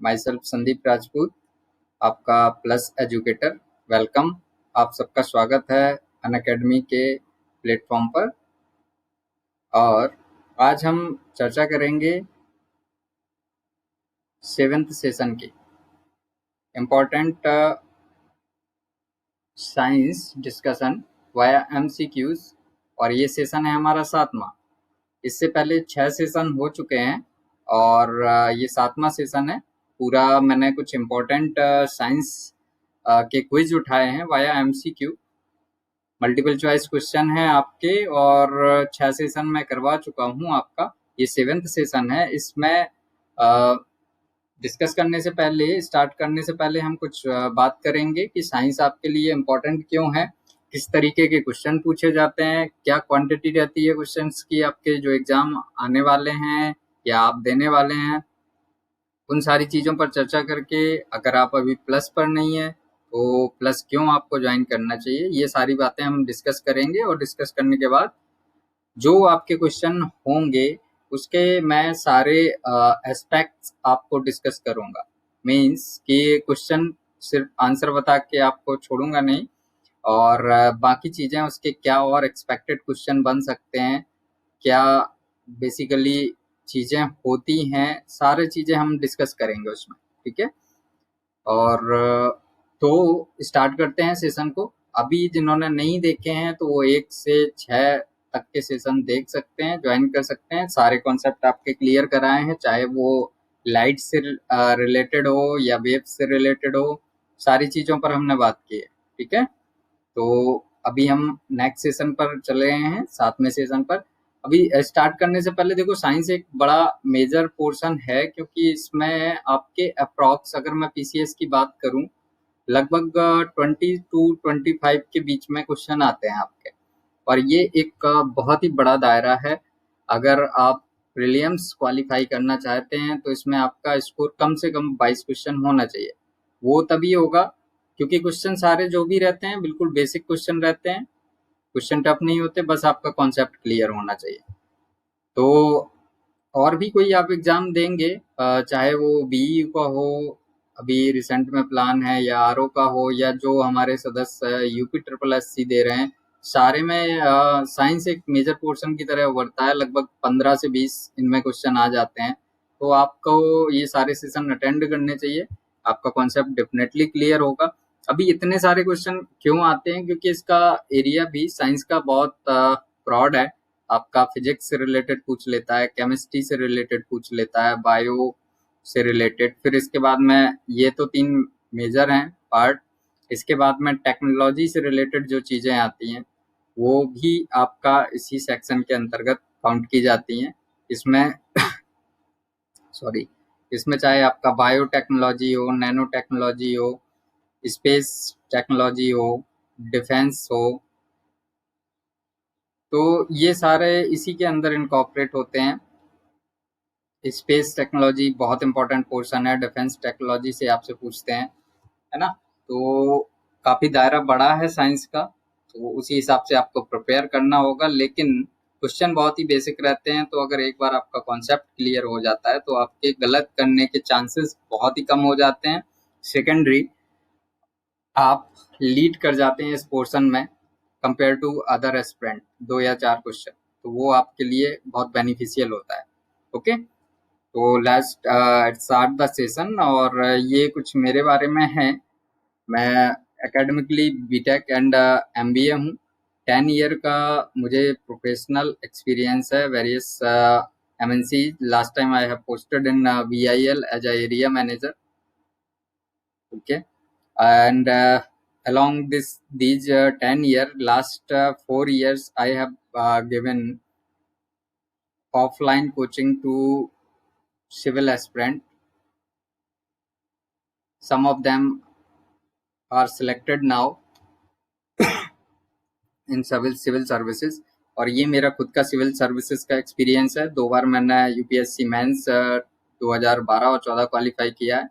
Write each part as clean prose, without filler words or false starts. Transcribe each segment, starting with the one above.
My self Sandeep Rajput, आपका plus educator. Welcome, आप सबका स्वागत है अनअकैडमी के प्लेटफॉर्म पर। और आज हम चर्चा करेंगे 7th सेशन की important science discussion via MCQs, और ये सेशन है हमारा 7वां। इससे पहले 6 सेशन हो चुके हैं और ये 7वां सेशन है। पूरा मैंने कुछ इम्पोर्टेंट साइंस के क्विज उठाए हैं via MCQ। Multiple choice question है आपके, और 6 सेशन मैं करवा चुका हूँ आपका। ये 7th सेशन है। इसमें डिस्कस करने से पहले, स्टार्ट करने से पहले हम कुछ बात करेंगे कि साइंस आपके लिए इम्पोर्टेंट क्यों है, किस तरीके के क्वेश्चन पूछे जाते हैं, क्या क्वांटिटी रहती है क्वेश्चंस की आपके जो एग्जाम आने वाले हैं या आप देने वाले हैं। उन सारी चीज़ों पर चर्चा करके, अगर आप अभी प्लस पर नहीं है तो प्लस क्यों आपको ज्वाइन करना चाहिए, ये सारी बातें हम डिस्कस करेंगे। और डिस्कस करने के बाद जो आपके क्वेश्चन होंगे उसके मैं सारे एस्पेक्ट्स आपको डिस्कस करूंगा। मीन्स कि क्वेश्चन सिर्फ आंसर बता के आपको छोड़ूंगा नहीं, और बाकी चीज़ें उसके क्या और एक्सपेक्टेड क्वेश्चन बन सकते हैं, क्या बेसिकली चीज़ें होती हैं, सारी चीज़ें हम डिस्कस करेंगे उसमें। ठीक है, और तो स्टार्ट करते हैं सेशन को। अभी जिन्होंने नहीं देखे हैं तो वो 1 से 6 तक के सेशन देख सकते हैं, ज्वाइन कर सकते हैं। सारे कॉन्सेप्ट आपके क्लियर कराए हैं, चाहे वो लाइट से रिलेटेड हो या वेव से रिलेटेड हो, सारी चीज़ों पर हमने बात की है। ठीक है, तो अभी हम नेक्स्ट सेशन पर चले गए हैं, 7वें सेशन पर। अभी स्टार्ट करने से पहले देखो, साइंस एक बड़ा मेजर पोर्शन है, क्योंकि इसमें आपके अप्रॉक्स, अगर मैं PCS की बात करूं, लगभग 20 to 25 के बीच में क्वेश्चन आते हैं आपके। और ये एक बहुत ही बड़ा दायरा है। अगर आप प्रीलिम्स क्वालिफाई करना चाहते हैं तो इसमें आपका स्कोर कम से कम 22 क्वेश्चन होना चाहिए। वो तभी होगा क्योंकि क्वेश्चन सारे जो भी रहते हैं बिल्कुल बेसिक क्वेश्चन रहते हैं, क्वेश्चन टफ नहीं होते, बस आपका कॉन्सेप्ट क्लियर होना चाहिए। तो और भी कोई आप एग्जाम देंगे, चाहे वो BE का हो, अभी रिसेंट में प्लान है, या RO का हो, या जो हमारे सदस्य UPSSC दे रहे हैं, सारे में साइंस एक मेजर पोर्शन की तरह उभरता है। लगभग 15 से 20 इनमें क्वेश्चन आ जाते हैं। तो आपको ये सारे सेशन अटेंड करने चाहिए, आपका कॉन्सेप्ट डेफिनेटली क्लियर होगा। अभी इतने सारे क्वेश्चन क्यों आते हैं, क्योंकि इसका एरिया भी साइंस का बहुत ब्रॉड है। आपका फिजिक्स से रिलेटेड पूछ लेता है, केमिस्ट्री से रिलेटेड पूछ लेता है, बायो से रिलेटेड, फिर इसके बाद में ये तो 3 मेजर हैं पार्ट। इसके बाद में टेक्नोलॉजी से रिलेटेड जो चीज़ें आती हैं वो भी आपका इसी सेक्शन के अंतर्गत काउंट की जाती हैं। इसमें सॉरी, इसमें चाहे आपका बायोटेक्नोलॉजी हो, नैनो टेक्नोलॉजी हो, स्पेस टेक्नोलॉजी हो, डिफेंस हो, तो ये सारे इसी के अंदर इनकॉर्पोरेट होते हैं। स्पेस टेक्नोलॉजी बहुत इंपॉर्टेंट पोर्शन है, डिफेंस टेक्नोलॉजी से आपसे पूछते हैं, है ना। तो काफ़ी दायरा बड़ा है साइंस का, तो उसी हिसाब से आपको प्रिपेयर करना होगा। लेकिन क्वेश्चन बहुत ही बेसिक रहते हैं, तो अगर एक बार आपका कॉन्सेप्ट क्लियर हो जाता है तो आपके गलत करने के चांसेस बहुत ही कम हो जाते हैं। सेकेंडरी, आप लीड कर जाते हैं इस पोर्शन में कंपेयर टू अदर एस्पिरेंट 2 या 4 क्वेश्चन, तो वो आपके लिए बहुत बेनिफिशियल होता है। ओके, तो लेट्स स्टार्ट द सेशन। और ये कुछ मेरे बारे में है। मैं एकेडमिकली बीटेक एंड MBA हूँ। 10 ईयर का मुझे प्रोफेशनल एक्सपीरियंस है, various MNC। Last time I have posted in VIL as a area manager. Okay, and along these 10 year, last 4 years I have given offline coaching to civil aspirant. Some of them are selected now in civil services, और ये मेरा खुद का civil services का experience है। 2 बार मैंने UPSC mains 2012 और 14 qualify किया है,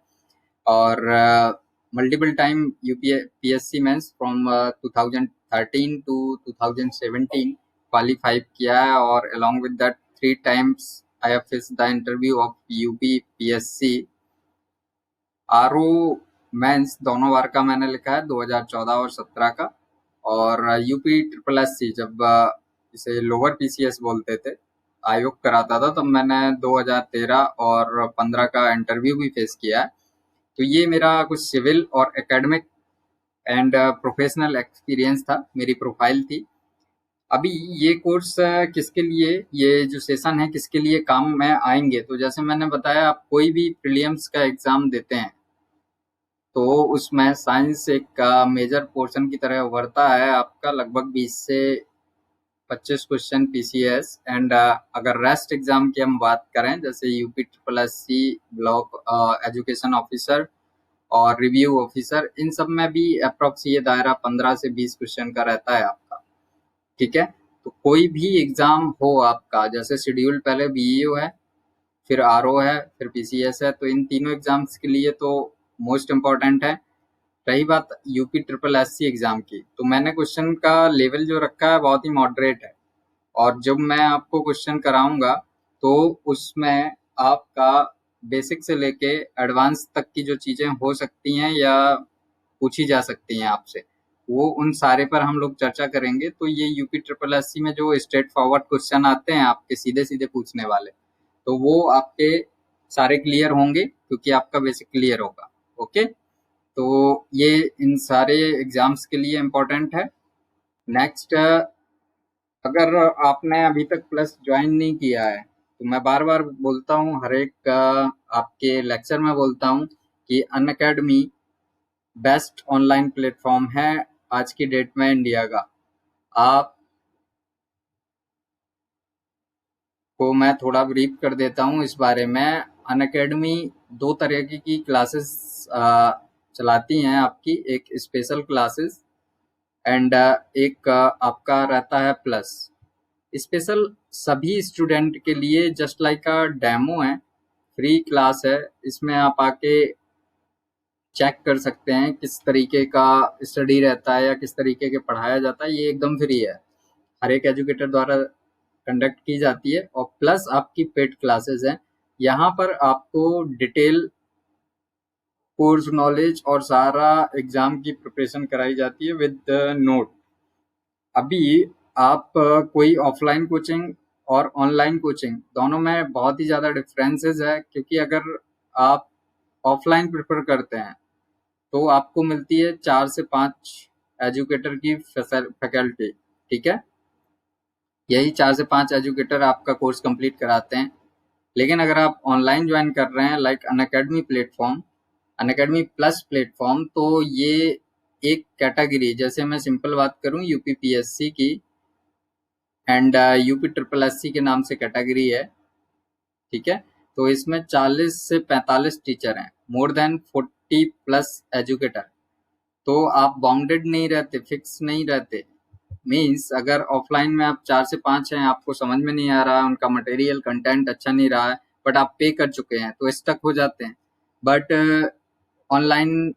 और multiple time UPSC mains from 2013 to 2017 qualify किया है, और along with that 3 times I have faced the interview of UPSC RO mains दोनों बार का मैंने लिखा है, 2014 और 17 का। और यूपी ट्रिपल एस सी, जब इसे लोअर पीसीएस बोलते थे, आयोग कराता था, तब मैंने 2013 और 15 का इंटरव्यू भी फेस किया है। तो ये मेरा कुछ सिविल और एकेडमिक एंड प्रोफेशनल एक्सपीरियंस था, मेरी प्रोफाइल थी। अभी ये कोर्स किसके लिए, ये जो सेशन है किसके लिए काम में आएंगे, तो जैसे मैंने बताया, आप कोई भी प्रीलिम्स का एग्जाम देते हैं तो उसमें साइंस एक मेजर पोर्शन की तरह उभरता है। आपका लगभग 20 से 25 क्वेश्चन पीसीएस एंड अगर रेस्ट एग्जाम की हम बात करें, जैसे UP triple S C block education officer और रिव्यू ऑफिसर, इन सब में भी अप्रोक्स ये दायरा 15 से 20 क्वेश्चन का रहता है आपका। ठीक है, तो कोई भी एग्जाम हो आपका, जैसे शेड्यूल पहले बीईओ है, फिर आरओ है, फिर पीसीएस है, तो इन तीनों एग्जाम्स के लिए तो मोस्ट इम्पोर्टेंट है। रही बात UP triple S C exam की, तो मैंने क्वेश्चन का लेवल जो रखा है बहुत ही मॉडरेट है, और जब मैं आपको क्वेश्चन कराऊंगा तो उसमें आपका बेसिक से लेके एडवांस तक की जो चीजें हो सकती हैं या पूछी जा सकती हैं आपसे, वो उन सारे पर हम लोग चर्चा करेंगे। तो ये यूपी ट्रिपल एस सी में जो स्ट्रेट फॉरवर्ड क्वेश्चन आते हैं आपके सीधे सीधे पूछने वाले, तो वो आपके सारे क्लियर होंगे, क्योंकि आपका बेसिक क्लियर होगा। ओके, तो ये इन सारे एग्जाम्स के लिए इम्पोर्टेंट है। नेक्स्ट, अगर आपने अभी तक प्लस ज्वाइन नहीं किया है, तो मैं बार बार बोलता हूँ, हर एक आपके लेक्चर में बोलता हूँ कि अनअकैडमी बेस्ट ऑनलाइन प्लेटफॉर्म है आज की डेट में इंडिया का। आपको मैं थोड़ा ब्रीफ कर देता हूँ इस बारे में। अनअकैडमी दो तरह की क्लासेस चलाती हैं आपकी, एक स्पेशल क्लासेस एंड एक आपका रहता है प्लस। स्पेशल सभी स्टूडेंट के लिए जस्ट लाइक अ डेमो है, फ्री क्लास है। इसमें आप आके चेक कर सकते हैं किस तरीके का स्टडी रहता है या किस तरीके के पढ़ाया जाता है, ये एकदम फ्री है, हर एक एजुकेटर द्वारा कंडक्ट की जाती है। और प्लस आपकी पेड क्लासेस हैं, यहाँ पर आपको डिटेल कोर्स नॉलेज और सारा एग्जाम की प्रिपरेशन कराई जाती है विद नोट। अभी आप कोई ऑफलाइन कोचिंग और ऑनलाइन कोचिंग दोनों में बहुत ही ज़्यादा डिफरेंसेस है, क्योंकि अगर आप ऑफलाइन प्रेफर करते हैं तो आपको मिलती है 4 से 5 एजुकेटर की फैकल्टी। ठीक है, यही 4 से 5 एजुकेटर आपका कोर्स कंप्लीट कराते हैं। लेकिन अगर आप ऑनलाइन ज्वाइन कर रहे हैं like Unacademy platform, Unacademy plus platform, तो ये एक कैटेगरी, जैसे मैं सिंपल बात करूं यूपी पीएससी की एंड यूपी ट्रिपल एससी के नाम से कैटेगरी है। ठीक है, तो इसमें 40 से 45 टीचर हैं, मोर देन 40 प्लस एजुकेटर। तो आप बाउंडेड नहीं रहते, फिक्स नहीं रहते। मीन्स अगर ऑफलाइन में आप 4 से 5 हैं, आपको समझ में नहीं आ रहा है, उनका मटेरियल कंटेंट अच्छा नहीं रहा है, बट आप पे कर चुके हैं, तो स्टक हो जाते हैं। बट ऑनलाइन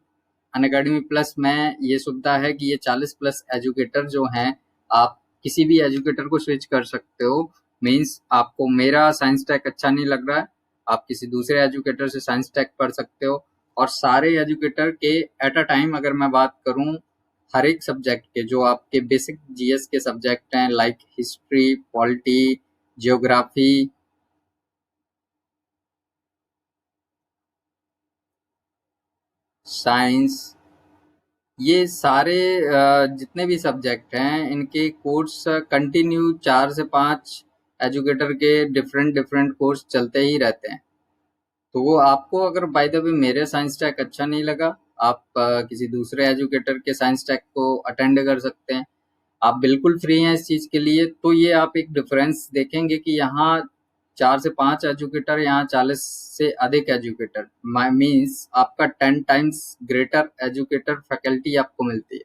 अनअकैडमी प्लस में ये सुविधा है कि ये 40 प्लस एजुकेटर जो हैं, आप किसी भी एजुकेटर को स्विच कर सकते हो। मीन्स आपको मेरा साइंस टेक अच्छा नहीं लग रहा है, आप किसी दूसरे एजुकेटर से साइंस टेक पढ़ सकते हो। और सारे एजुकेटर के एट अ टाइम अगर मैं बात करूं, हर एक सब्जेक्ट के जो आपके बेसिक जीएस के सब्जेक्ट हैं like history, polity, geography, science, ये सारे जितने भी सब्जेक्ट हैं, इनके कोर्स कंटिन्यू 4 से 5 एजुकेटर के डिफरेंट डिफरेंट कोर्स चलते ही रहते हैं। तो वो आपको अगर बाय द वे मेरे साइंस टैग अच्छा नहीं लगा, आप किसी दूसरे एजुकेटर के साइंस टैग को अटेंड कर सकते हैं। आप बिल्कुल फ्री हैं इस चीज़ के लिए। तो ये आप एक डिफरेंस देखेंगे कि यहाँ 4 से 5 एजुकेटर, यहाँ 40 से अधिक एजुकेटर, मीन्स आपका 10 टाइम्स ग्रेटर एजुकेटर फैकल्टी आपको मिलती है।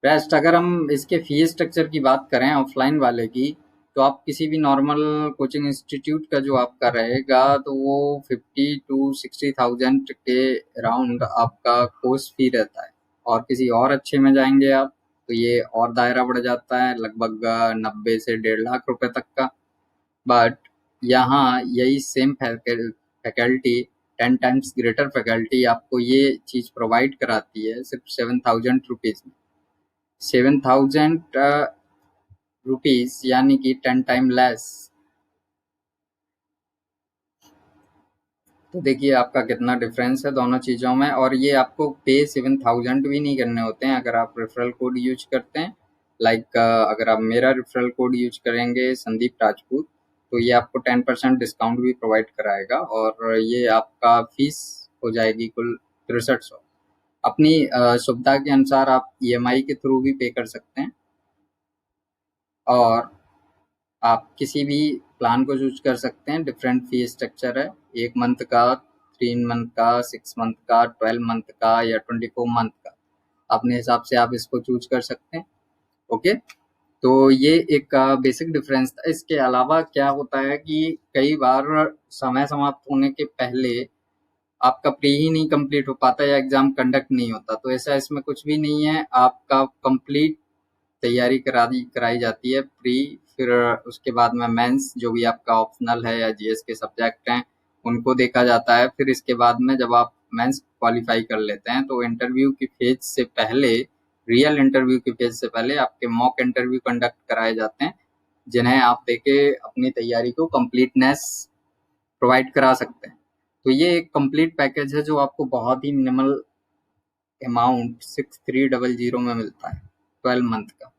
बेस्ट, अगर हम इसके फीस स्ट्रक्चर की बात करें ऑफलाइन वाले की, तो आप किसी भी नॉर्मल कोचिंग इंस्टीट्यूट का जो आपका रहेगा, तो वो 50 to 60,000 के अराउंड आपका कोर्स फी रहता है। और किसी और अच्छे में जाएंगे आप, तो ये और दायरा बढ़ जाता है, लगभग 90 से 1.5 लाख रुपए तक का। बट यहाँ यही same faculty 10 times greater faculty आपको ये चीज़ प्रोवाइड कराती है सिर्फ 7,000 रुपीज़ में। 7,000 रुपीज़ यानी कि 10 टाइम लेस। तो देखिए आपका कितना डिफरेंस है दोनों चीज़ों में। और ये आपको पे 7,000 भी नहीं करने होते हैं अगर आप रेफरल कोड यूज करते हैं। लाइक अगर आप मेरा रेफरल कोड यूज करेंगे संदीप राजपूत, तो ये आपको 10% डिस्काउंट भी प्रोवाइड कराएगा और ये आपका फीस हो जाएगी कुल 6300। अपनी सुविधा के अनुसार आप ईएमआई के थ्रू भी पे कर सकते हैं और आप किसी भी प्लान को चूज कर सकते हैं। डिफरेंट फी स्ट्रक्चर है, 1 मंथ का, 3 मंथ का, 6 मंथ का, 12 मंथ का या 24 मंथ का। अपने हिसाब से आप इसको चूज कर सकते हैं। ओके, तो ये एक बेसिक डिफरेंस था। इसके अलावा क्या होता है कि कई बार समय समाप्त होने के पहले आपका प्री ही नहीं कंप्लीट हो पाता या एग्जाम कंडक्ट नहीं होता, तो ऐसा इसमें कुछ भी नहीं है। आपका कंप्लीट तैयारी कराई जाती है प्री, फिर उसके बाद में मेंस जो भी आपका ऑप्शनल है या जीएस के सब्जेक्ट हैं उनको देखा जाता है। फिर इसके बाद में जब आप मेंस क्वालिफाई कर लेते हैं तो इंटरव्यू की फेज से पहले, रियल इंटरव्यू की फेज से पहले आपके मॉक इंटरव्यू कंडक्ट कराए जाते हैं, जिन्हें आप देके अपनी तैयारी को कंप्लीटनेस प्रोवाइड करा सकते हैं। तो ये एक कंप्लीट पैकेज है जो आपको बहुत ही मिनिमल अमाउंट 6300 में मिलता है 12 मंथ का।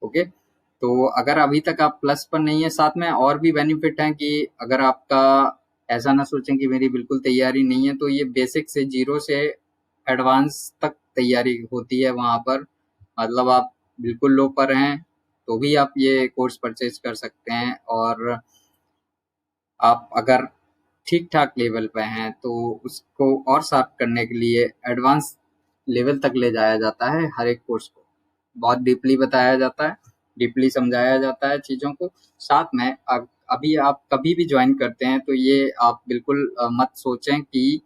ओके, तो अगर अभी तक आप प्लस पर नहीं है, साथ में और भी बेनिफिट हैं कि अगर आपका ऐसा ना सोचें कि मेरी बिल्कुल तैयारी नहीं है, तो ये बेसिक से जीरो से एडवांस तक तैयारी होती है वहाँ पर। मतलब आप बिल्कुल लो पर हैं तो भी आप ये कोर्स परचेज कर सकते हैं, और आप अगर ठीक ठाक लेवल पे हैं तो उसको और शार्प करने के लिए एडवांस लेवल तक ले जाया जाता है। हर एक कोर्स को बहुत डीपली बताया जाता है, डीपली समझाया जाता है चीज़ों को। साथ में अभी आप कभी भी ज्वाइन करते हैं तो ये आप बिल्कुल मत सोचें कि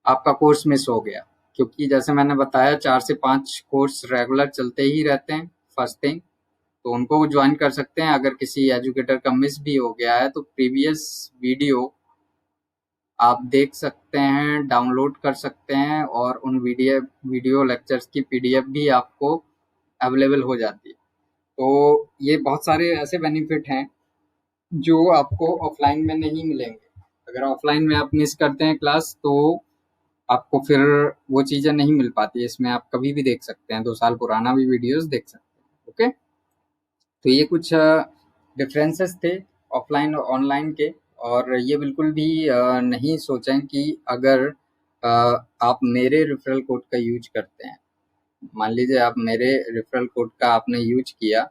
आपका कोर्स मिस हो गया, क्योंकि जैसे मैंने बताया 4 से 5 कोर्स रेगुलर चलते ही रहते हैं फर्स्ट थिंग, तो उनको ज्वाइन कर सकते हैं। अगर किसी एजुकेटर का मिस भी हो गया है तो प्रीवियस वीडियो आप देख सकते हैं, डाउनलोड कर सकते हैं, और उन वीडियो लेक्चर्स की पीडीएफ भी आपको अवेलेबल हो जाती है। तो ये बहुत सारे ऐसे बेनिफिट हैं जो आपको ऑफलाइन में नहीं मिलेंगे। अगर ऑफलाइन में आप मिस करते हैं क्लास तो आपको फिर वो चीज़ें नहीं मिल पाती। इसमें आप कभी भी देख सकते हैं, 2 साल पुराना भी वीडियोस देख सकते हैं। ओके, तो ये कुछ डिफरेंसेस थे ऑफलाइन और ऑनलाइन के। और ये बिल्कुल भी नहीं सोचें कि अगर अ, आप मेरे रेफरल कोड का यूज करते हैं, मान लीजिए आप मेरे रेफरल कोड का आपने यूज किया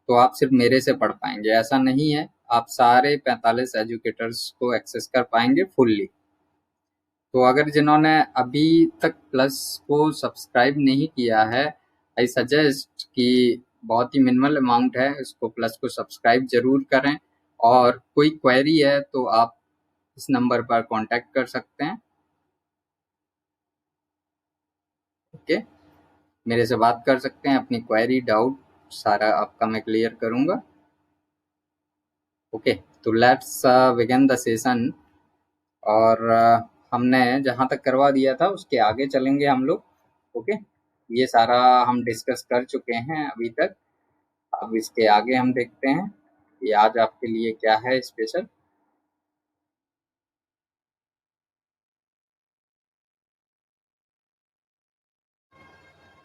तो आप सिर्फ मेरे से पढ़ पाएंगे, ऐसा नहीं है। आप सारे 45 एजुकेटर्स को एक्सेस कर पाएंगे फुल्ली। तो अगर जिन्होंने अभी तक प्लस को सब्सक्राइब नहीं किया है, आई सजेस्ट कि बहुत ही मिनिमल अमाउंट है, इसको प्लस को सब्सक्राइब जरूर करें। और कोई क्वेरी है तो आप इस नंबर पर कांटेक्ट कर सकते हैं। ओके, मेरे से बात कर सकते हैं, अपनी क्वेरी डाउट सारा आपका मैं क्लियर करूंगा। ओके, तो लेट्स बिगिन द सेशन। और हमने जहाँ तक करवा दिया था उसके आगे चलेंगे हम लोग। ओके, ये सारा हम डिस्कस कर चुके हैं अभी तक। अब इसके आगे हम देखते हैं कि आज आपके लिए क्या है स्पेशल।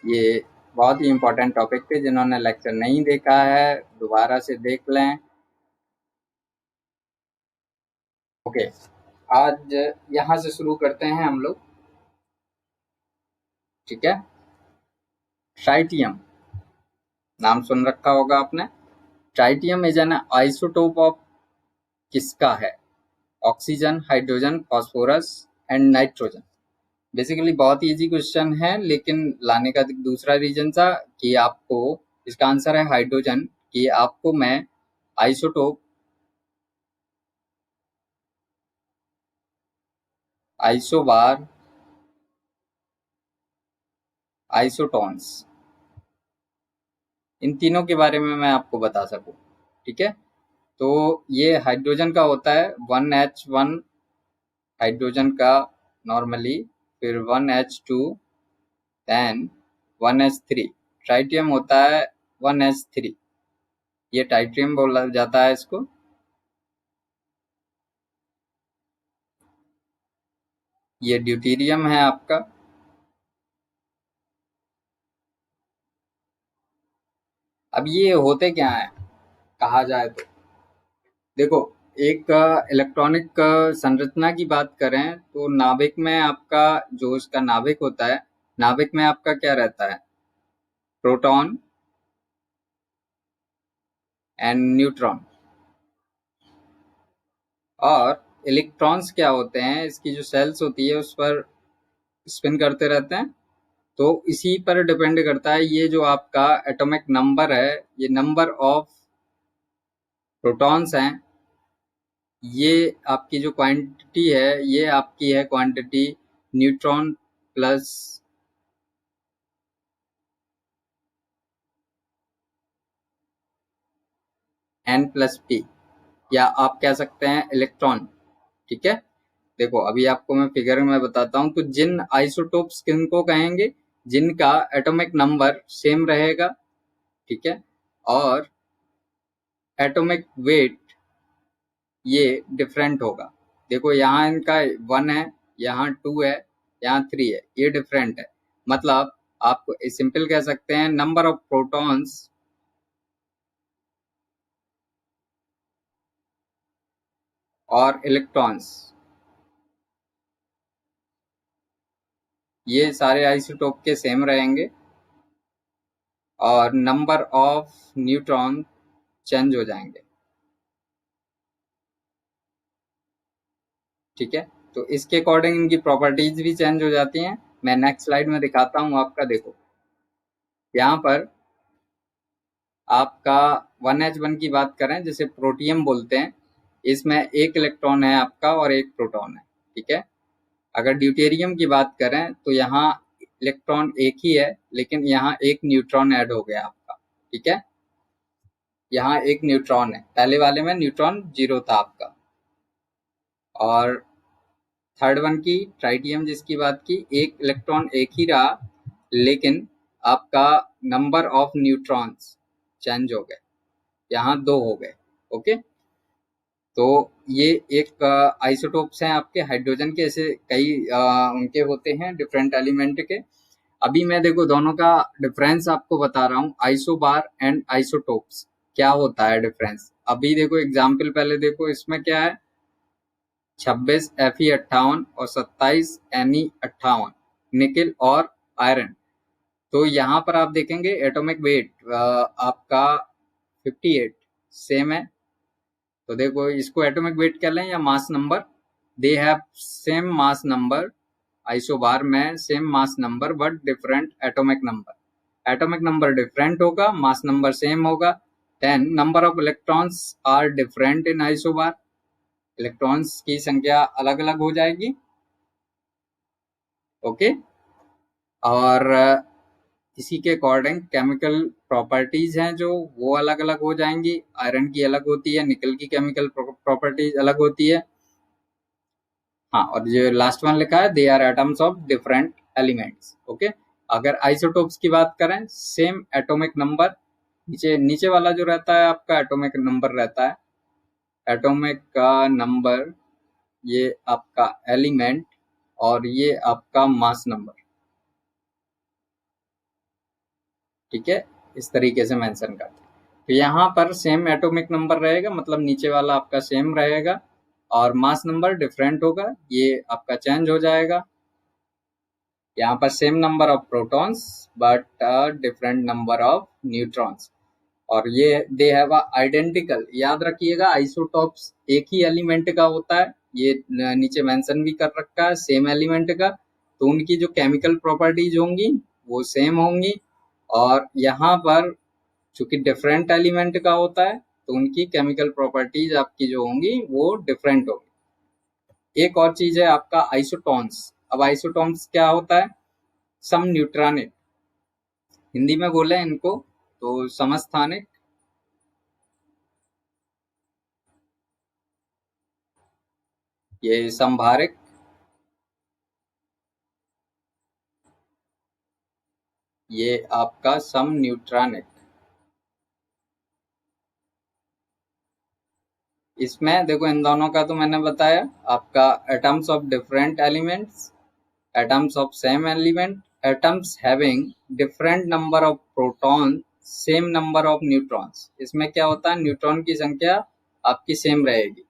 ये बहुत ही इम्पोर्टेंट टॉपिक थे, जिन्होंने लेक्चर नहीं देखा है दोबारा से देख लें। ओके, आज यहाँ से शुरू करते हैं हम लोग। ठीक है, ट्राइटियम नाम सुन रखा होगा आपने। Tritium is an isotope of किसका है? Oxygen, hydrogen, phosphorus and nitrogen. Basically बहुत ही इजी क्वेश्चन है, लेकिन लाने का दूसरा रीजन था कि आपको इसका आंसर है हाइड्रोजन, कि आपको मैं आइसोटोप, आइसोबार, आइसोटॉन्स, इन तीनों के बारे में मैं आपको बता सकूं। ठीक है, तो ये हाइड्रोजन का होता है 1H1 हाइड्रोजन का नॉर्मली, फिर 1H2, देन 1H3। ट्राइटियम होता है 1H3, ये ट्राइटियम बोला जाता है इसको। ये ड्यूटेरियम है आपका। अब ये होते क्या है कहा जाए तो, देखो, एक इलेक्ट्रॉनिक संरचना की बात करें तो नाभिक में आपका जो इसका नाभिक होता है, नाभिक में आपका क्या रहता है, प्रोटॉन एंड न्यूट्रॉन। और इलेक्ट्रॉन्स क्या होते हैं, इसकी जो सेल्स होती है उस पर स्पिन करते रहते हैं। तो इसी पर डिपेंड करता है ये जो आपका एटॉमिक नंबर है, ये नंबर ऑफ प्रोटॉन्स हैं, ये आपकी जो क्वांटिटी है ये आपकी है क्वांटिटी न्यूट्रॉन प्लस N+P, या आप कह सकते हैं इलेक्ट्रॉन। ठीक है, देखो अभी आपको मैं फिगर में बताता हूं। तो जिन आइसोटोप्स किनको कहेंगे, जिनका एटॉमिक नंबर सेम रहेगा, ठीक है, और एटॉमिक वेट ये डिफरेंट होगा। देखो यहाँ इनका 1 है, यहाँ 2 है, यहाँ 3 है, ये डिफरेंट है। मतलब आप सिंपल कह सकते हैं नंबर ऑफ प्रोटॉन्स और इलेक्ट्रॉन्स, ये सारे आइसोटोप के सेम रहेंगे और नंबर ऑफ न्यूट्रॉन चेंज हो जाएंगे। ठीक है, तो इसके अकॉर्डिंग इनकी प्रॉपर्टीज भी चेंज हो जाती हैं। मैं नेक्स्ट स्लाइड में दिखाता हूँ आपका। देखो यहाँ पर आपका 1H1 की बात करें, जैसे प्रोटियम बोलते हैं, इसमें एक इलेक्ट्रॉन है आपका और एक प्रोटॉन है। ठीक है, अगर ड्यूटेरियम की बात करें तो यहाँ इलेक्ट्रॉन एक ही है, लेकिन यहाँ एक न्यूट्रॉन ऐड हो गया आपका। ठीक है, यहाँ एक न्यूट्रॉन है, पहले वाले में न्यूट्रॉन 0 था आपका। और थर्ड वन की ट्राइटियम जिसकी बात की, एक इलेक्ट्रॉन एक ही रहा, लेकिन आपका नंबर ऑफ न्यूट्रॉन्स चेंज हो गए, यहाँ 2 हो गए। ओके, तो ये एक आइसोटोप्स हैं आपके हाइड्रोजन के, ऐसे कई उनके होते हैं डिफरेंट एलिमेंट के। अभी मैं देखो दोनों का डिफरेंस आपको बता रहा हूँ, आइसोबार एंड आइसोटोप्स क्या होता है डिफरेंस। अभी देखो एग्जाम्पल पहले देखो, इसमें क्या है, 26 Fe58 और 27 Ne58, निकिल और आयरन। तो यहाँ पर आप देखेंगे एटॉमिक वेट आपका 58 सेम है। तो देखो इसको एटॉमिक वेट कह लें या mass number, they have same mass number. Isobar में same mass number but different atomic number. Atomic number different होगा, मास नंबर सेम होगा। Then number of electrons are different in isobar, electrons की संख्या अलग अलग हो जाएगी। ओके, और इसी के अकॉर्डिंग केमिकल प्रॉपर्टीज हैं जो वो अलग अलग हो जाएंगी। आयरन की अलग होती है, निकल की केमिकल प्रॉपर्टीज अलग होती है। हाँ, और जो लास्ट वन लिखा है, they are atoms of different elements. Okay, अगर आइसोटोप्स की बात करें, सेम एटॉमिक नंबर, नीचे नीचे वाला जो रहता है आपका एटॉमिक नंबर रहता है, एटॉमिक का नंबर, ये आपका एलिमेंट, और ये आपका मास नंबर। ठीक है, इस तरीके से मेंशन करते हैं। तो यहाँ पर सेम एटॉमिक नंबर रहेगा, मतलब नीचे वाला आपका सेम रहेगा, और मास नंबर डिफरेंट होगा, ये आपका चेंज हो जाएगा। यहाँ पर same number of protons but different number of neutrons. और ये दे हैव आइडेंटिकल, याद रखिएगा आइसोटॉप्स एक ही एलिमेंट का होता है, ये नीचे मेंशन भी कर रखा है सेम एलिमेंट का। तो उनकी जो केमिकल प्रॉपर्टीज होंगी वो सेम होंगी। और यहाँ पर चूंकि डिफरेंट एलिमेंट का होता है तो उनकी केमिकल प्रॉपर्टीज आपकी जो होंगी वो डिफरेंट होंगी। एक और चीज है आपका आइसोटोन्स। अब आइसोटोन्स क्या होता है, सम न्यूट्रॉनिक, हिंदी में बोले इनको तो समस्थानिक, ये संभारिक ये आपका सम न्यूट्रॉनिक। इसमें देखो इन दोनों का तो मैंने बताया, आपका atoms of different elements, atoms of same element, atoms having different number of proton, same number of neutrons. इसमें क्या होता है, न्यूट्रॉन की संख्या आपकी सेम रहेगी।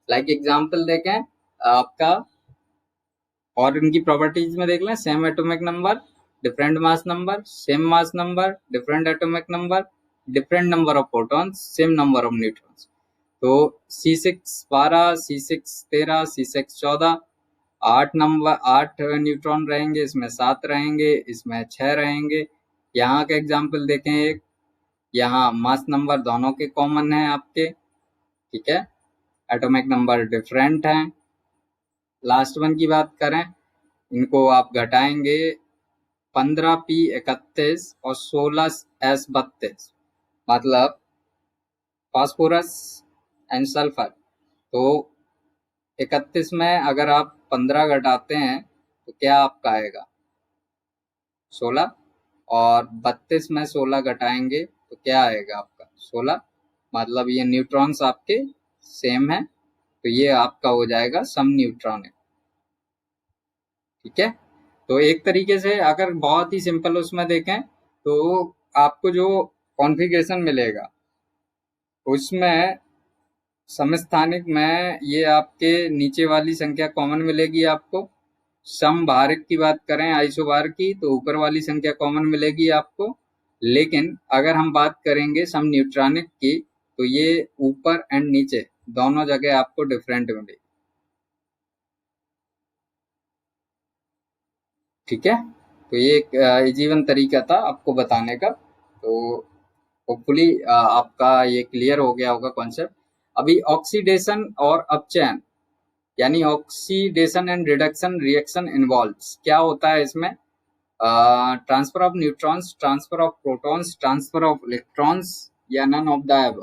लाइक एग्जांपल देखें आपका, और इनकी प्रॉपर्टीज में देख लें, same atomic number, different mass number, same mass number, different atomic number, different number of protons, same number of neutrons. तो C6 12, C6 13, C6 14, 8 न्यूट्रॉन रहेंगे, इसमें 7 रहेंगे, इसमें 6 रहेंगे। यहाँ का एग्जाम्पल देखें एक, यहाँ मास नंबर दोनों के कॉमन है आपके, ठीक है, एटॉमिक नंबर डिफरेंट हैं। लास्ट वन की बात करें, इनको आप घटाएंगे, 15P31 और 16S32, मतलब फास्फोरस एंड सल्फर। तो 31 में अगर आप 15 घटाते हैं तो क्या आपका आएगा, 16, और 32 में 16 घटाएंगे तो क्या आएगा आपका, 16। मतलब ये न्यूट्रॉन्स आपके सेम है, तो ये आपका हो जाएगा सम न्यूट्रॉन है, ठीक है। तो एक तरीके से अगर बहुत ही सिंपल उसमें देखें तो आपको जो कॉन्फ़िगरेशन मिलेगा उसमें समस्थानिक में ये आपके नीचे वाली संख्या कॉमन मिलेगी आपको। समभारक की बात करें आइसोबार की, तो ऊपर वाली संख्या कॉमन मिलेगी आपको। लेकिन अगर हम बात करेंगे सम न्यूट्रॉनिक की, तो ये ऊपर एंड नीचे दोनों जगह आपको डिफरेंट मिलेगी, ठीक है। तो ये एक जीवन तरीका था आपको बताने का। तो होपफुली आपका ये क्लियर हो गया होगा कॉन्सेप्ट। अभी ऑक्सीडेशन और अपचयन, यानी oxidation and reduction reaction involves, क्या होता है इसमें, transfer of neutrons, transfer of protons, transfer of electrons, या नन ऑफ द अबव।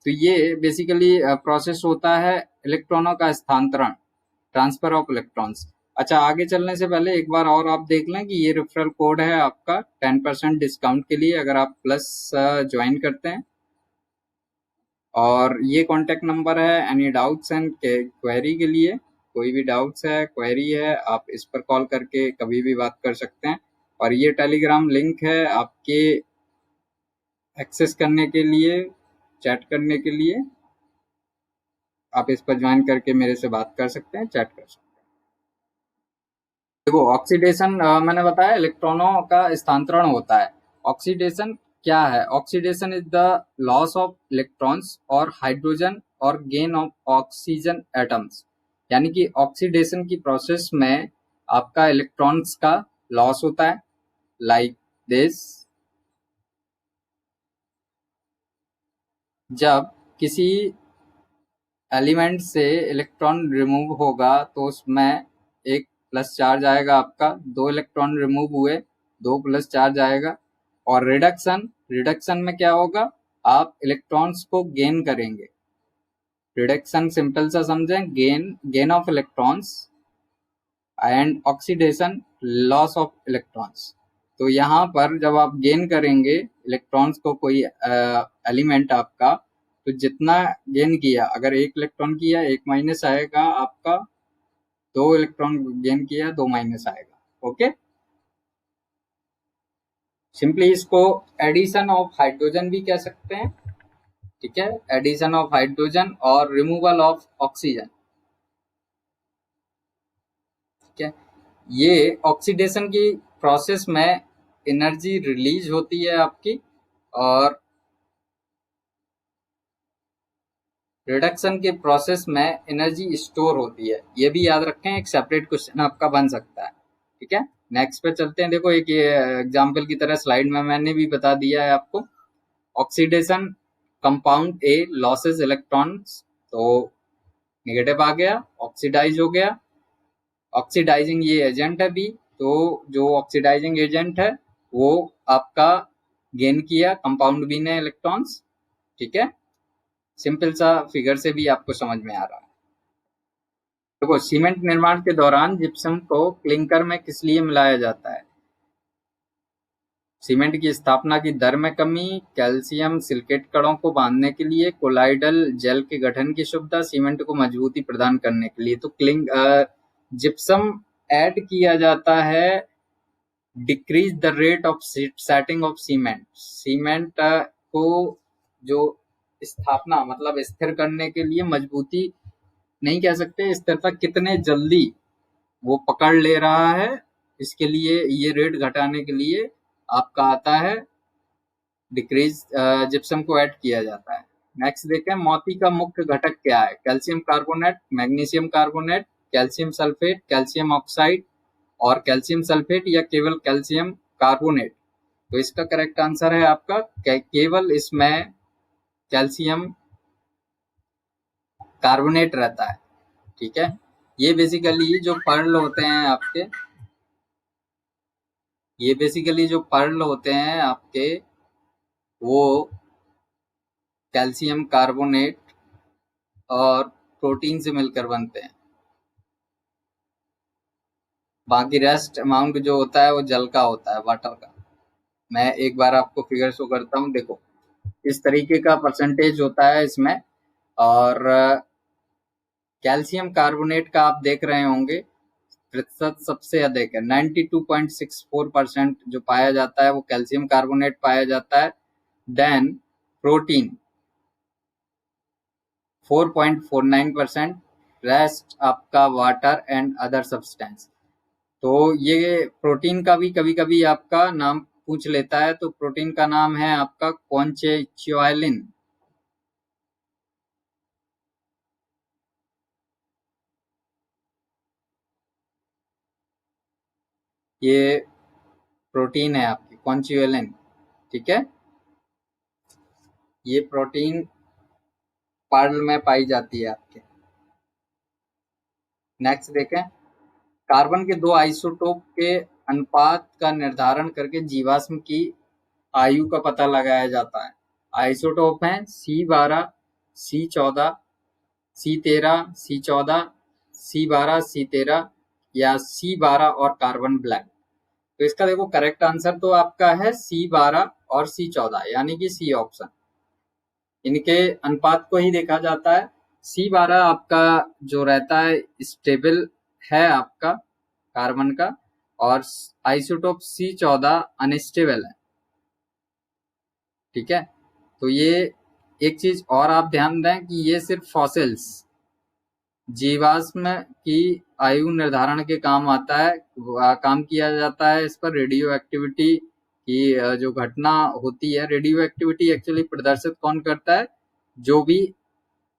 तो ये बेसिकली प्रोसेस होता है इलेक्ट्रॉनों का स्थानांतरण, ट्रांसफर ऑफ इलेक्ट्रॉन्स। अच्छा, आगे चलने से पहले एक बार और आप देख लें कि ये रेफरल कोड है आपका 10% डिस्काउंट के लिए अगर आप प्लस ज्वाइन करते हैं, और ये कॉन्टेक्ट नंबर है एनी डाउट्स एंड क्वेरी के लिए। कोई भी डाउट्स है, क्वेरी है, आप इस पर कॉल करके कभी भी बात कर सकते हैं। और ये टेलीग्राम लिंक है आपके एक्सेस करने के लिए, चैट करने के लिए। आप इस पर ज्वाइन करके मेरे से बात कर सकते हैं, चैट कर सकते हैं। देखो ऑक्सीडेशन मैंने बताया इलेक्ट्रॉनों का स्थानांतरण होता है। ऑक्सीडेशन क्या है, oxidation is the loss of electrons और हाइड्रोजन और गेन ऑफ ऑक्सीजन एटम्स। यानी कि ऑक्सीडेशन की प्रोसेस में आपका इलेक्ट्रॉन्स का लॉस होता है, लाइक दिस। जब किसी एलिमेंट से इलेक्ट्रॉन रिमूव होगा तो उसमें एक प्लस चार्ज आएगा आपका, 2 इलेक्ट्रॉन रिमूव हुए, 2 प्लस चार्ज आएगा। और रिडक्शन, रिडक्शन में क्या होगा, आप इलेक्ट्रॉन्स को गेन करेंगे। रिडक्शन सिंपल सा समझें, gain of electrons, and oxidation loss of electrons. तो यहाँ पर जब आप गेन करेंगे इलेक्ट्रॉन्स को, कोई एलिमेंट आपका, तो जितना गेन किया, अगर 1 इलेक्ट्रॉन किया 1 माइनस आएगा आपका, 2 इलेक्ट्रॉन गेन किया 2 माइनस आएगा, ओके। सिंपली इसको एडिशन ऑफ हाइड्रोजन भी कह सकते हैं, ठीक है, एडिशन ऑफ हाइड्रोजन और रिमूवल ऑफ ऑक्सीजन, ठीक है। ये ऑक्सीडेशन की प्रोसेस में एनर्जी रिलीज होती है आपकी, और रिडक्शन के प्रोसेस में एनर्जी स्टोर होती है। ये भी याद रखें, एक सेपरेट क्वेश्चन आपका बन सकता है, ठीक है। नेक्स्ट पे चलते हैं। देखो एक ये एग्जांपल की तरह स्लाइड में मैंने भी बता दिया है आपको। Oxidation, compound A losses electrons, तो नेगेटिव आ गया, ऑक्सीडाइज हो गया। ऑक्सीडाइजिंग ये एजेंट है बी, तो जो ऑक्सीडाइजिंग एजेंट है वो आपका गेन किया कंपाउंड बी ने इलेक्ट्रॉन्स, ठीक है। सिंपल सा फिगर से भी आपको समझ में आ रहा है। देखो सीमेंट निर्माण के दौरान जिप्सम को क्लिंकर में किस लिए मिलाया जाता है, सीमेंट की स्थापना की दर में कमी, कैल्शियम सिलिकेट कणों को बांधने के लिए, कोलाइडल जेल के गठन की सुविधा, सीमेंट को मजबूती प्रदान करने के लिए। तो जिप्सम ऐड किया जाता है decrease the rate of setting of cement. Cement को जो स्थापना मतलब स्थिर करने के लिए, मजबूती नहीं कह सकते, स्थिरता कितने जल्दी वो पकड़ ले रहा है, इसके लिए ये रेट घटाने के लिए आपका आता है डिक्रीज जिप्सम को ऐड किया जाता है। नेक्स्ट देखें, मोती का मुख्य घटक क्या है? Calcium carbonate, magnesium carbonate, calcium sulphate, calcium oxide और कैल्शियम सल्फेट या केवल कैल्शियम कार्बोनेट। तो इसका करेक्ट आंसर है आपका केवल इसमें कैल्शियम कार्बोनेट रहता है। ठीक है, ये बेसिकली जो पर्ल होते हैं आपके, वो कैल्शियम कार्बोनेट और प्रोटीन से मिलकर बनते हैं। बाकी रेस्ट अमाउंट जो होता है वो जल का होता है, वाटर का। मैं एक बार आपको फिगर शो करता हूँ, देखो इस तरीके का परसेंटेज होता है इसमें। और कैल्शियम कार्बोनेट का आप देख रहे होंगे प्रतिशत सबसे अधिक है, 92.64% जो पाया जाता है वो कैल्शियम कार्बोनेट पाया जाता है। देन प्रोटीन 4.49%, रेस्ट आपका वाटर एंड अदर सब्सटेंस। तो ये प्रोटीन का भी कभी कभी आपका नाम पूछ लेता है, तो प्रोटीन का नाम है आपका कॉन्चेच्युलिन। ये प्रोटीन है आपकी कॉन्चेच्युलिन। ठीक है, ये प्रोटीन पर्ल में पाई जाती है आपके। नेक्स्ट देखें, कार्बन के दो आइसोटोप के अनुपात का निर्धारण करके जीवाश्म की आयु का पता लगाया जाता है। आइसोटोप हैं C12, C14, C13, C14, C12, C13 या C12 और कार्बन ब्लैक। तो इसका देखो करेक्ट आंसर तो आपका है C12 और C14 यानी कि सी ऑप्शन। इनके अनुपात को ही देखा जाता है। C12 आपका जो रहता है स्टेबल है आपका कार्बन का, और आइसोटोप C14 अनस्टेबल है। ठीक है, तो ये एक चीज और आप ध्यान दें कि ये सिर्फ फॉसिल्स जीवाश्म की आयु निर्धारण के काम आता है, काम किया जाता है इस पर। रेडियो एक्टिविटी की जो घटना होती है, रेडियो एक्टिविटी एक्चुअली प्रदर्शित कौन करता है? जो भी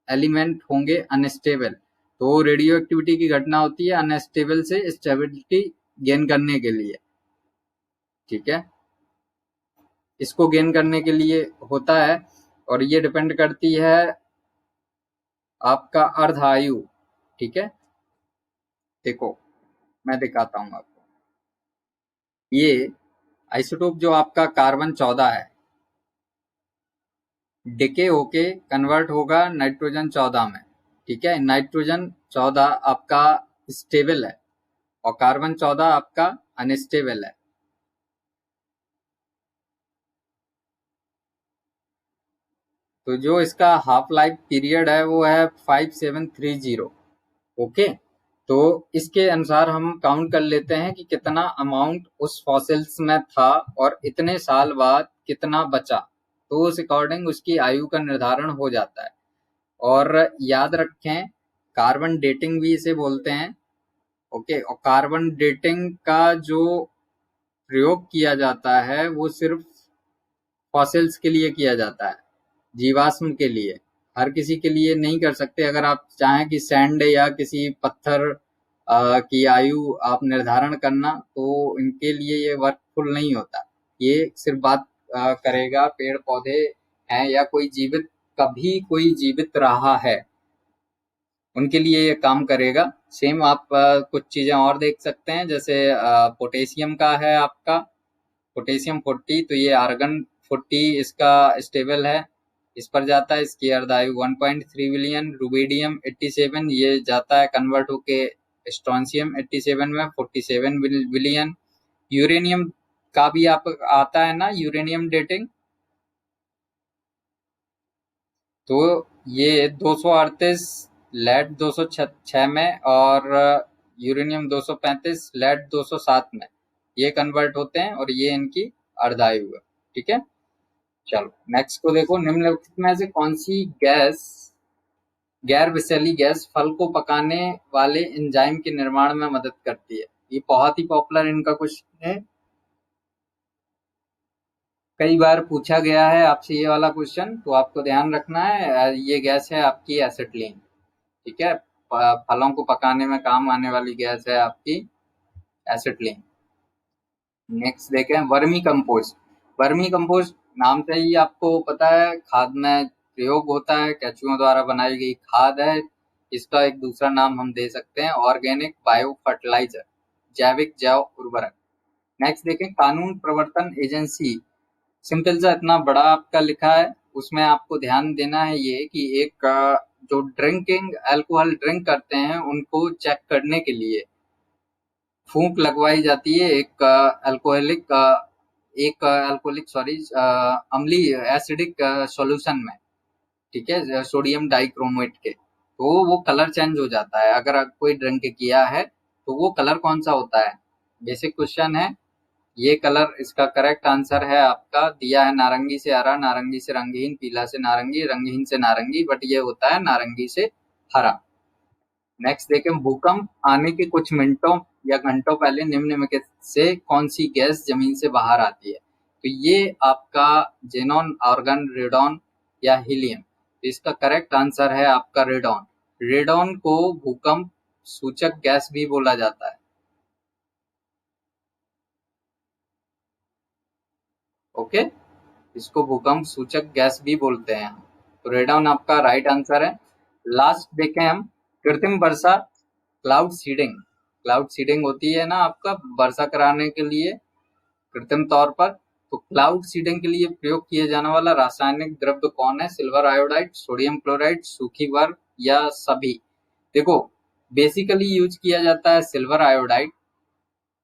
एलिमेंट होंगे अनस्टेबल, तो रेडियो एक्टिविटी की घटना होती है अनस्टेबल से स्टेबिलिटी गेन करने के लिए। ठीक है, इसको गेन करने के लिए होता है, और ये डिपेंड करती है आपका अर्ध आयु। ठीक है, देखो मैं दिखाता हूं आपको। ये आइसोटोप जो आपका कार्बन 14 है, डिके होके कन्वर्ट होगा नाइट्रोजन 14 में। ठीक है, नाइट्रोजन 14 आपका स्टेबल है और कार्बन 14 आपका अनस्टेबल है। तो जो इसका हाफ लाइफ पीरियड है वो है 5730। ओके, तो इसके अनुसार हम काउंट कर लेते हैं कि कितना अमाउंट उस फॉसिल्स में था और इतने साल बाद कितना बचा, तो उस अकॉर्डिंग उसकी आयु का निर्धारण हो जाता है। और याद रखें, कार्बन डेटिंग भी इसे बोलते हैं। ओके, और कार्बन डेटिंग का जो प्रयोग किया जाता है वो सिर्फ फॉसिल्स के लिए किया जाता है, जीवाश्म के लिए। हर किसी के लिए नहीं कर सकते। अगर आप चाहें कि सैंड या किसी पत्थर की आयु आप निर्धारण करना, तो इनके लिए ये वर्कफुल नहीं होता। ये सिर्फ बात करेगा पेड़ पौधे हैं या कोई जीवित, कभी कोई जीवित रहा है, उनके लिए ये काम करेगा। सेम आप कुछ चीजें और देख सकते हैं, जैसे पोटेशियम का है आपका पोटेशियम 40, तो ये आर्गन 40 इसका स्टेबल है, इस पर जाता है। इसकी अर्धायु 1.3 बिलियन। रुबिडियम 87 ये जाता है कन्वर्ट होके स्ट्रोंशियम 87 में 47 बिलियन। यूरेनियम का भी आप आता है ना यूरेनियम डेटिंग, तो ये 238 लेड 206 में और यूरेनियम 235 लेड 207 में ये कन्वर्ट होते हैं और ये इनकी अर्धायु है। ठीक है, चलो नेक्स्ट को देखो, निम्नलिखित में से कौन सी गैस, गैर विषैली गैस फल को पकाने वाले एंजाइम के निर्माण में मदद करती है। ये बहुत ही पॉपुलर इनका क्वेश्चन है, कई बार पूछा गया है आपसे ये वाला क्वेश्चन, तो आपको ध्यान रखना है। ये गैस है आपकी एसिटिलीन। ठीक है, फलों को पकाने में काम आने वाली गैस है आपकी एसिटिलीन। नेक्स्ट देखें, वर्मी कंपोस्ट। वर्मी कंपोस्ट नाम से ही आपको पता है खाद में प्रयोग होता है, केंचुओं द्वारा बनाई गई खाद है। इसका एक दूसरा नाम हम दे सकते हैं ऑर्गेनिक बायो फर्टिलाइजर, जैविक जैव उर्वरक। नेक्स्ट देखें, कानून प्रवर्तन एजेंसी। सिंपल सा इतना बड़ा आपका लिखा है, उसमें आपको ध्यान देना है ये कि एक जो ड्रिंकिंग अल्कोहल ड्रिंक करते हैं उनको चेक करने के लिए फूंक लगवाई जाती है एक अल्कोहलिक सॉरी अम्लीय एसिडिक सॉल्यूशन में। ठीक है, सोडियम डाइक्रोमेट के, तो वो कलर चेंज हो जाता है अगर कोई ड्रिंक किया है। तो वो कलर कौन सा होता है, बेसिक क्वेश्चन है। ये कलर, इसका करेक्ट आंसर है आपका दिया है नारंगी से हरा, नारंगी से रंगहीन, पीला से नारंगी, रंगहीन से नारंगी, बट ये होता है नारंगी से हरा। नेक्स्ट देखें, भूकंप आने के कुछ मिनटों या घंटों पहले निम्नलिखित से कौन सी गैस जमीन से बाहर आती है। तो ये आपका जेनॉन, आर्गन, रेडॉन या हीलियम। तो इसका करेक्ट आंसर है आपका रेडॉन। रेडॉन को भूकंप सूचक गैस भी बोला जाता है। ओके, इसको भूकंप सूचक गैस भी बोलते हैं हम। तो रेडॉन आपका राइट आंसर है। लास्ट देखें हम, कृत्रिम वर्षा, क्लाउड सीडिंग। क्लाउड सीडिंग होती है ना आपका वर्षा कराने के लिए कृत्रिम तौर पर। तो क्लाउड सीडिंग के लिए प्रयोग किए जाने वाला रासायनिक द्रव्य कौन है, सिल्वर आयोडाइड, सोडियम क्लोराइड, सूखी बर्फ या सभी। देखो, बेसिकली यूज किया जाता है सिल्वर आयोडाइड,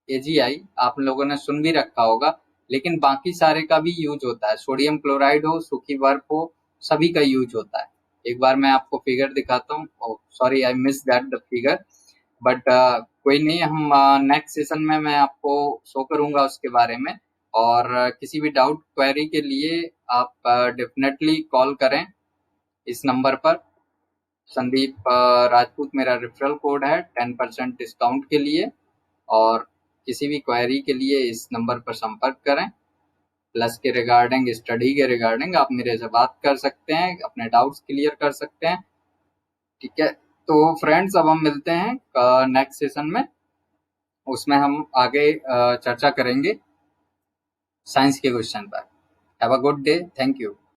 एजीआई, आप लोगों ने सुन भी रखा होगा, लेकिन बाकी सारे का भी यूज होता है, सोडियम क्लोराइड हो, सूखी बर्फ हो, सभी का यूज होता है। एक बार मैं आपको फिगर दिखाता हूँ, sorry I miss that the figure, but कोई नहीं, हम नेक्स्ट सेशन में मैं आपको शो करूंगा उसके बारे में। और किसी भी डाउट क्वेरी के लिए आप डेफिनेटली कॉल करें इस नंबर पर। संदीप राजपूत मेरा रेफरल कोड है 10% डिस्काउंट के लिए, और किसी भी क्वेरी के लिए इस नंबर पर संपर्क करें। प्लस के रिगार्डिंग, स्टडी के रिगार्डिंग आप मेरे से बात कर सकते हैं, अपने डाउट्स क्लियर कर सकते हैं। ठीक है, तो फ्रेंड्स अब हम मिलते हैं नेक्स्ट सेशन में, उसमें हम आगे चर्चा करेंगे साइंस के क्वेश्चन पर। Have a good day, thank you.